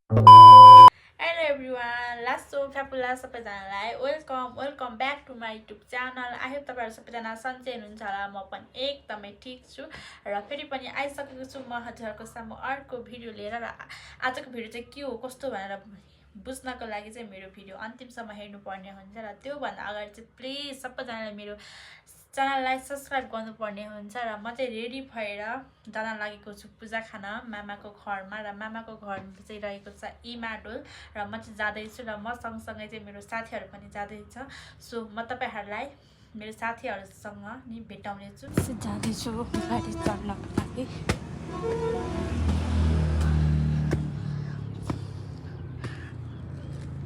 Hello everyone, लासो फ्यापुला सबैजनालाई welcome back to my YouTube channel. I hope तपाईँहरू सबैजना सन्चै हुनुहुन्छ होला। म पनि एकदमै ठिक छु र फेरि पनि आइसकेको छु म हजुरहरूको सामु अर्को भिडियो लिएर। र आजको भिडियो चाहिँ के हो कस्तो भनेर बुझ्नको लागि चाहिँ मेरो भिडियो अन्तिमसम्म हेर्नुपर्ने हुन्छ। र त्योभन्दा अगाडि चाहिँ प्लिज सबैजनाले मेरो च्यानललाई सब्सक्राइब गर्नुपर्ने हुन्छ। र म चाहिँ रेडी भएर जान लागेको छु पूजा खान मामाको घरमा। र मामाको घर चाहिँ रहेको छ इमाडोल र म चाहिँ जाँदैछु र म सँगसँगै चाहिँ मेरो साथीहरू पनि जाँदैछ। सो म तपाईँहरूलाई मेरो साथीहरूसँग नि भेटाउने छु। जाँदैछु गाडी चढ्नको लागि।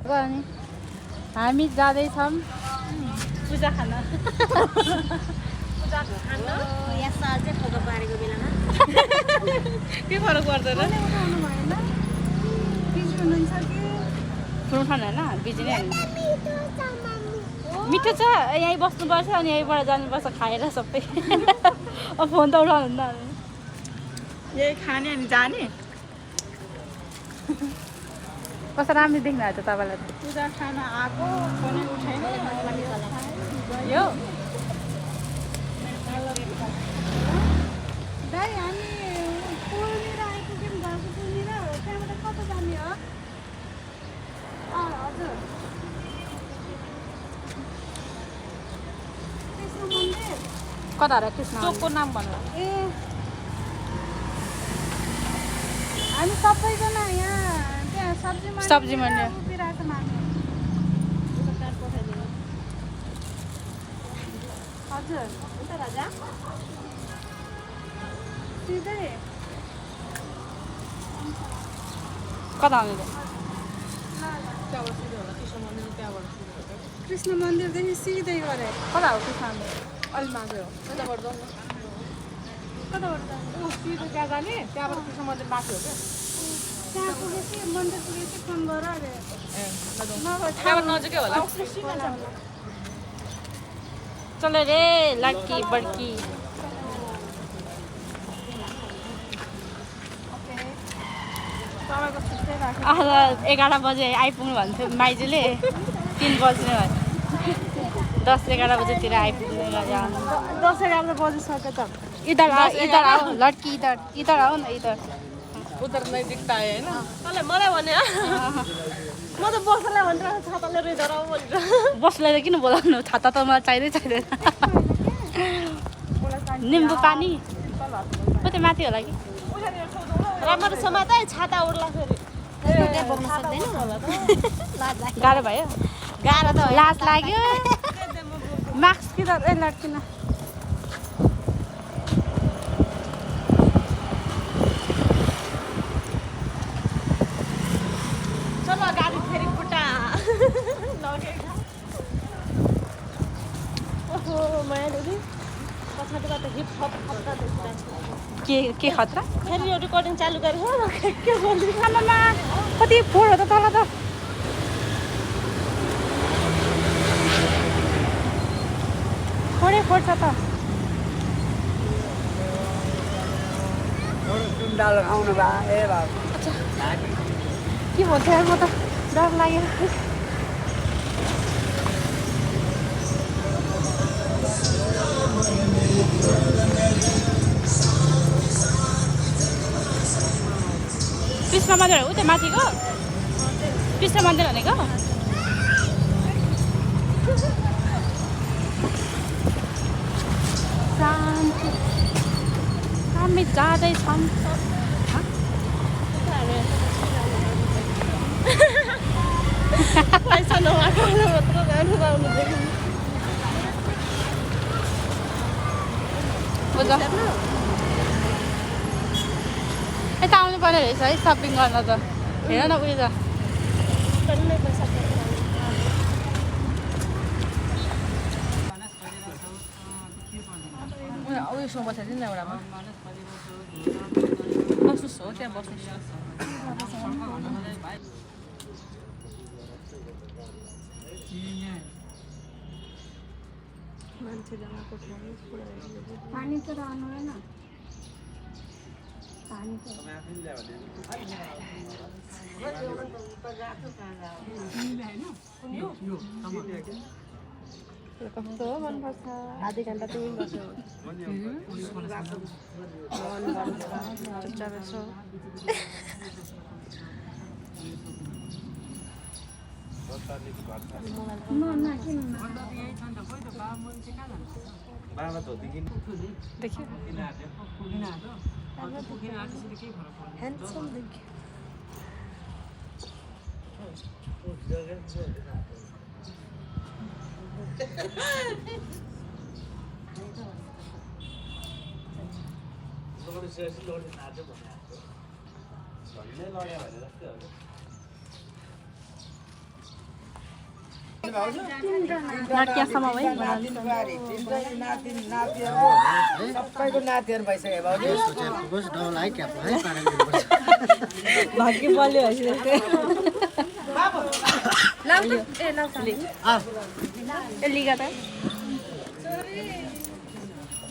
अनि हामी जाँदैछौँ पूजा खान। यहाँ साँझै फोटो पारेको बेलामा के फरक पर्दैन ठुलो खानु होइन बिजी नै मिठो छ। यहीँ बस्नुपर्छ अनि यहीँबाट जानुपर्छ खाएर सबै। अब फोन त उठाउनु हुन्न यही खाने अनि जाने। कस्तो राम्रो देख्नु भएको छ तपाईँलाई त पूजा खान आएको फोनै उठाएन यो दाइ हामी पुलनिर आइपुग्यौँ। घरको पुलनिर त्यहाँबाट कता जाने हो? हजुर कृष्ण मन्दिर कता र कृष्ण चोकको नाम भन्नु। ए हामी सबैजना यहाँ त्यहाँ सब्जी मन्दिर उभिरहेको माने हजुर उता राजा सिधै कता आउने त कृष्ण मन्दिरदेखि सिधै गरे। कता हो कृष्ण मन्दिर? अलि मागे हो। कताबाट जाने? सिधै त्यहाँ जाने त्यहाँबाट कृष्ण मन्दिर माथि हो क्या। त्यहाँ पुगेपछि मन्दिर पुगेपछि फोन गर अरे त्यहाँबाट नजिकै होला। चल रे लड्की बड्की। तपाईँको छुट्टै राख्यो। 11 बजे आइपुग्नु भन्थ्यो माइजूले 3 बज्ने भयो 10-11 बजेतिर आइपुग्ने गरे। 10-11 बजिसक्यो त। इधर आओ लड्की इधर आओ न इधर। उधर नै दिक्ता है हैन? मलाई भने म त बस्नलाई भनिरहेको छाताले रिधर आऊ भनेर। बस्नुलाई त किन बोलाउनु? छाता त मलाई चाहिँदैन। निम्बु पानी कतै माथि होला कि राम्रो समातै छाता उड्ला फेरि। त्यहाँ बोक्न सक्दैन होला त। गाह्रो भयो गाह्रो त होइन। लाज लाग्यो। मास्क किधर ए लड्किन चलो गाडी फेरि खुट्टा ओहो माया दिदी पछाडिबाट हिप हप खतरा देखिरहेको के खतरा? फेरि यो रेकर्डिङ चालु गरेको हो के बोल्नु आमामा कति फोहोर हो त तल त। फोहोर छ त। आउनु भा ए बाबु के भन्छ यार म त डर लाग्यो। कृष्ण मन्दिर हो त्यो माथिको कृष्ण मन्दिर भनेको। शान्ति हामी जाँदैछौँ। पैसा नभएको मात्र जानु पाउनु देखि बुझ यता आउनु पर्ने रहेछ है सपिङ गर्न त। हेर न उयो त डल्लै पैसा उयोसँग बसाइदिनु न एउटामा बस्नुहोस् हो त्यहाँ बस्नुहोस्। पानी त रहनु होइन। कस्तो मनपर्छ आधी घन्टा तिमी बस्यो चुपचाप यसो देखियो handsome देखियो नाट्यसम्म है सबैको नातिहरू भइसक्यो भाउजू भाग्य बलियो भइसक्यो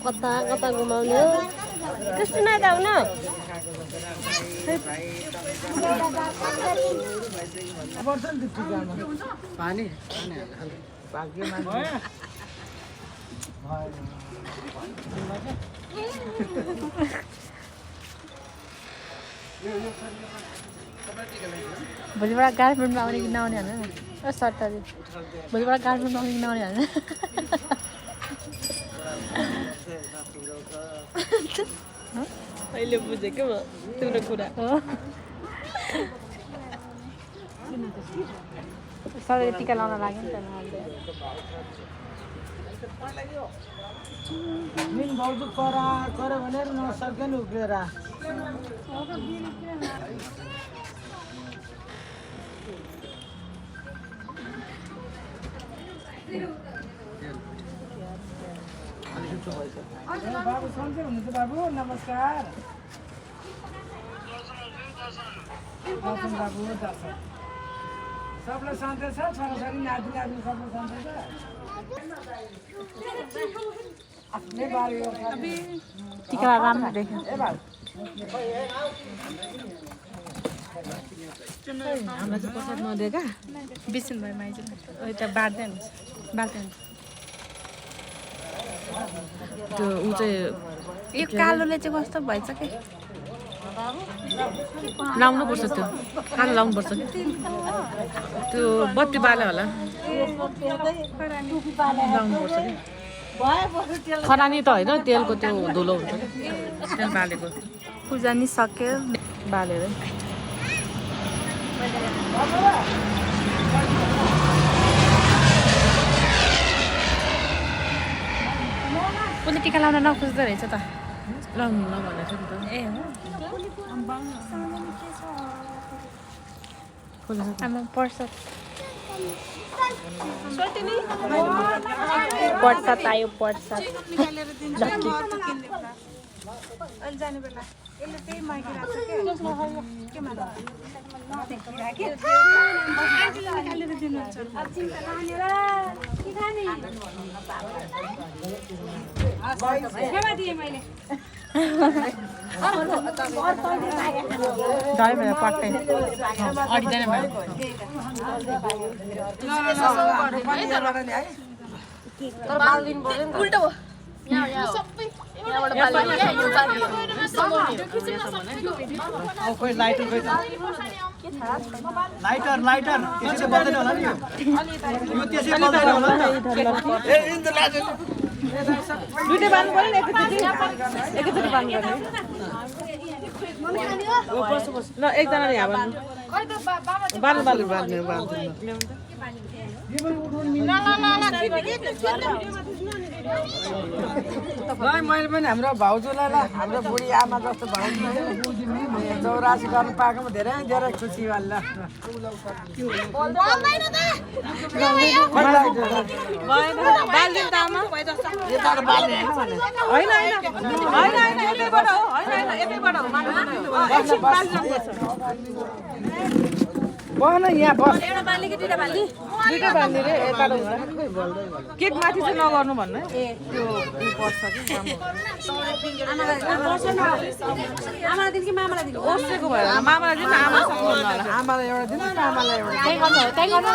कता कता घुमाउने हो कस्तो नाता हुन पानी भोलिबाट गार्लफ्रेन्डमा आउने कि नआउने होइन सट्टाले भोलिबाट गार्लफ्रेन्डमा आउने कि नआउने होइन अहिले बुझेको म तिम्रो कुरा सधैँ टिका लाउन लाग्यो नि मिन भाउजू गर्यो भने नसक्यो नि उक्रेर बाबु सन्चै हुनुहुन्छ बाबु नमस्कार दर्शन बाबु दर्शन सबलाई सन्चै छ छोराछोरी नाति नाति सबलाई सन्चै छ आफ्नै बारी हो टिका राम्रो देख्यो ए बाबु हामीलाई चाहिँ प्रसाद नदियो क्या बिसिन भयो माइज यता बाँड्दै हुन्छ बाँड्दै हुन्छ त्यो ऊ चाहिँ यो कालोले चाहिँ कस्तो भएछ कि लाउनुपर्छ त्यो कालो लाउनुपर्छ कि त्यो बत्ती बाल्यो होला लाउनुपर्छ कि खरानी त होइन तेलको त्यो धुलो हुन्छ तेल बालेको पूजा नि सक्यो बालेर उसले टिका लाउन नखोज्दो रहेछ त लाउनु नभनेको नि त ए आमा प्रसाद आयो प्रसाद दही भयो पट्टै अडिँदैन भयो उल्टो हो लाइटर लाइटर त्यसै बल्दैन होला नि यो त्यसै बल्दैन होला नि ए इन द लाइटर दुईटै बाल्नु पर्यो नि एकैचोटि बाल्नु पर्यो ल एकजनाले यहाँ बाल्नु बाल्नु मैले पनि हाम्रो भाउजूलाई ल हाम्रो बुढी आमा जस्तो भाउजू 84 गर्नु पाएकोमा धेरै धेरै खुसी वाला बस यहाँ बस दुईटै बाल्ने रे यताबाट उता केक माथि चाहिँ नगर्नु भन्नु है त्यो पर्छ कि ओसेको भएर मामालाई दिनु आमासँग गर्नु होला आमालाई एउटा दिनु न आमालाई एउटा त्यही गर्नु हो त्यही गर्नु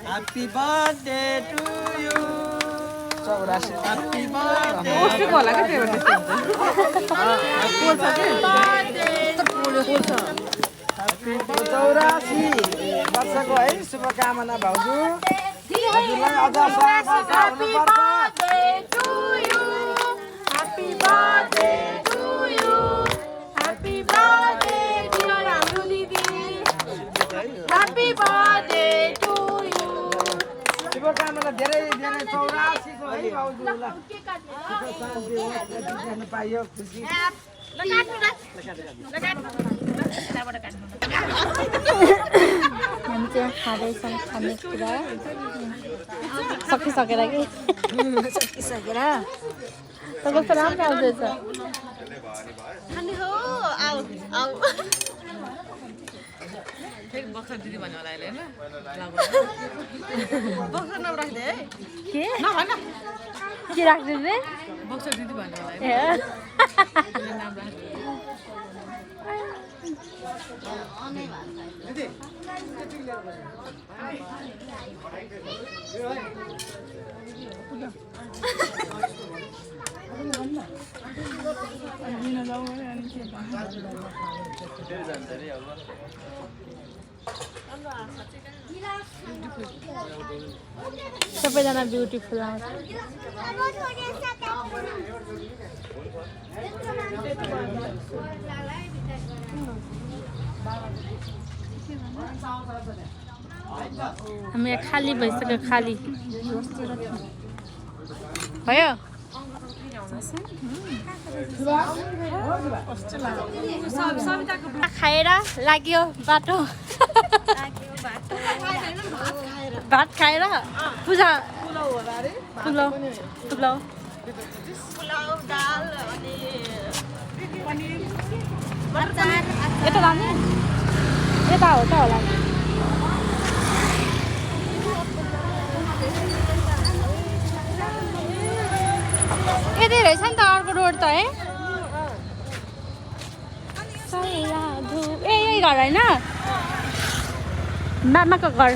ह्यापी बर्थडे टु यु चौरासी ह्यापी बर्थडे ओसेको होला क्या त्यो त्यस्तो हुन्छ पोल्छ कि चौरासी वर्षको है शुभकामना भाउजू हजुरलाई अझ शुभकामना धेरै धेरै 84 को है भाउजूलाई शान्ति होस् दिन पाइयो खुसी हामी चाहिँ खाँदैछौँ खानेकुरा सकिसकेर कि सकिसकेर तपाईँको राम्रो आउँदैछ फेरि बक्सर दिदी भन्नु होला अहिले बक्सर नाम राख्दै है के नभन के राख्नु रे बक्सर दिदी भन्नु होला ए नाम राख्दै सबैजना ब्युटिफुल आउँछ हामी यहाँ खाली भइसक्यो खाली भयो खाएर लाग्यो बाटो भात खाएर पूजा पुलाउ पुलाउ यता लाने यता हो त होला यतै रहेछ नि त अर्को रोड त है ए यही घर होइन मामाको घर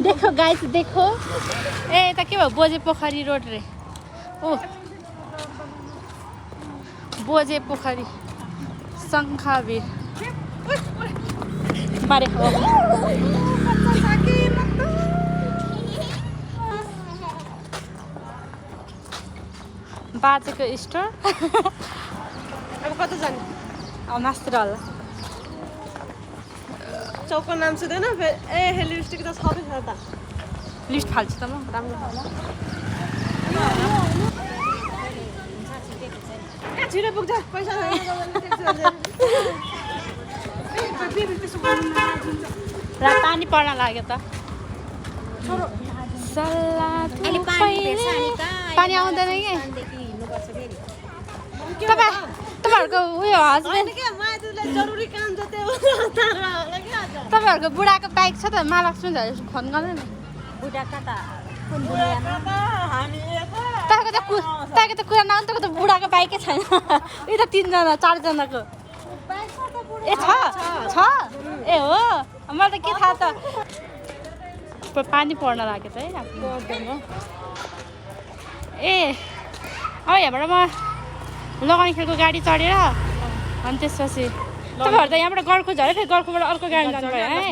देखो गाइस देखो ए यता के भयो बोजे पोखरी रोड रे ओ बोजे पोखरी शङ्खावीर बारे हो बाजेको स्टोर अब कता जाने अब मास्तिर होला चौकको नाम सुन्दैन ए लिपस्टिक त छँदैछ त लिस्ट फाल्छु त म राम्रो छिटो पुग्छ पैसा र पानी पर्न लाग्यो त पानी आउँदैन कि तपाईँहरूको उयो हस्बेन्ड जरुरी काम छ त्यो तपाईँहरूको बुढाको बाइक छ त महालक्ष्मी दाजु फोन गर्नु न तपाईँको त कुरा नआउनु तपाईँको त बुढाको बाइकै छैन यो त 3 जना 4 जनाको ए छ ए हो मलाई त के थाहा त पानी पर्न लाग्यो त है ए अब यहाँबाट म लगानी खेलको गाडी चढेर अनि त्यसपछि तपाईँहरू त यहाँबाट गर्खु झऱ्यो फेरि गर्खुबाट अर्को गाडी जानु भयो है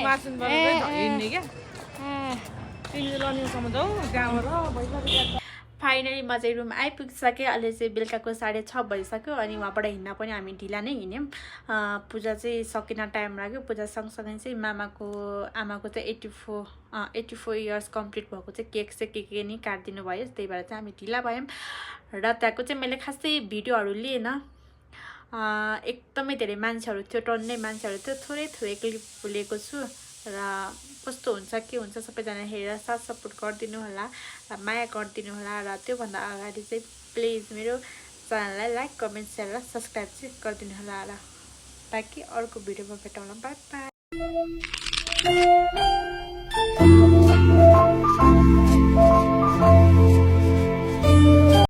फाइनली म चाहिँ रुम आइपुगिसकेँ अहिले चाहिँ बेलुकाको 6:30 भइसक्यो अनि वहाँबाट हिँड्न पनि हामी ढिला नै हिँड्यौँ पूजा चाहिँ सकिन टाइम लाग्यो पूजा सँगसँगै चाहिँ आमाको चाहिँ 84 इयर्स कम्प्लिट भएको चाहिँ केक चाहिँ के नि काटिदिनु भयो त्यही भएर चाहिँ हामी ढिला भयौँ र त्यहाँको चाहिँ मैले खासै भिडियोहरू लिएन एकदमै धेरै मान्छेहरू थियो टन्नै मान्छेहरू थियो थोरै क्लिप लिएको छु र कस्तो हुन्छ के हुन्छ सबैजना हेरेर साथ सपोर्ट गरिदिनु होला र माया गरिदिनु होला र त्योभन्दा अगाडि चाहिँ प्लिज मेरो च्यानललाई लाइक कमेन्ट सेयर र सब्सक्राइब चाहिँ गरिदिनु होला र बाँकी अर्को भिडियोमा भेटौँला बाई बाई